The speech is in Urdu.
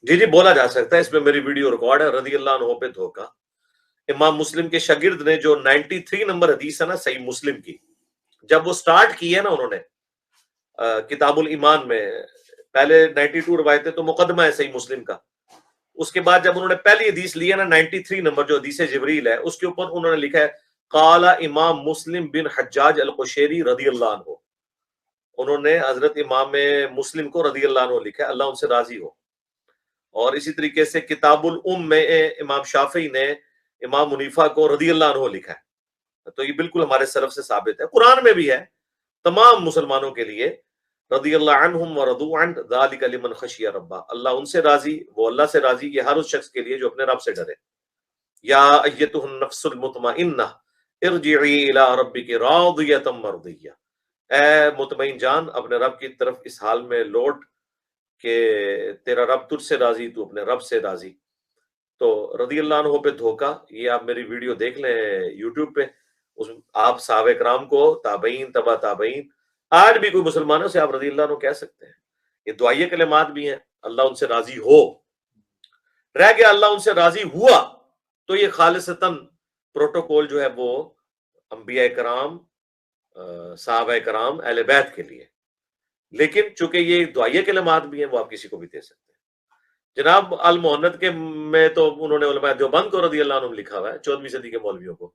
جی جی بولا جا سکتا ہے، اس میں میری ویڈیو ریکارڈ ہے، رضی اللہ عنہ پہ دھوکا۔ امام مسلم کے شاگرد نے جو 93 نمبر حدیث ہے نا صحیح مسلم کی، جب وہ سٹارٹ کی ہے نا انہوں نے کتاب الایمان میں، پہلے 92 روایتیں تو مقدمہ ہے صحیح مسلم کا، اس کے بعد جب انہوں نے پہلی حدیث لی ہے نا 93 نمبر جو حدیث جبریل ہے، اس کے اوپر انہوں نے لکھا ہے قال امام مسلم بن حجاج القشیری رضی اللہ عنہ، انہوں نے حضرت امام مسلم کو رضی اللہ عنہ لکھا ہے، اللہ ان سے راضی ہو۔ اور اسی طریقے سے کتاب الام میں امام شافعی نے امام منیفہ کو رضی اللہ عنہ لکھا ہے، تو یہ بالکل ہمارے سلف سے ثابت ہے، قرآن میں بھی ہے تمام مسلمانوں کے لیے، رضی اللہ عنہم ورضوا عنہ ذالک لمن خشی ربہ، اللہ ان سے راضی، وہ اللہ سے راضی، یہ ہر اس شخص کے لیے جو اپنے رب سے ڈرے۔ یا ایتها النفس المطمئنہ ارجعی الی ربک راضیۃ مرضیہ، اے مطمئن جان اپنے رب کی طرف اس حال میں لوٹ کہ تیرا رب تجھ سے راضی، تو اپنے رب سے راضی۔ تو رضی اللہ عنہ پہ دھوکا، یہ آپ میری ویڈیو دیکھ لیں یوٹیوب پہ، اس آپ صحابہ کرام کو، تابعین، تبع تابعین، آج بھی کوئی مسلمانوں سے آپ رضی اللہ عنہ کہہ سکتے ہیں، یہ دعائیہ کلمات بھی ہیں، اللہ ان سے راضی ہو، رہ گیا اللہ ان سے راضی ہوا، تو یہ خالصتاً پروٹوکول جو ہے وہ انبیاء کرام، صحابہ کرام، اہل بیت کے لیے، لیکن چونکہ یہ دعائیہ کلمات بھی ہیں وہ آپ کسی کو بھی دے سکتے ہیں۔ جناب المحنت کے میں تو انہوں نے علماء دیوبند کو رضی اللہ عنہ لکھا ہوا ہے، 14ویں صدی کے مولویوں کو۔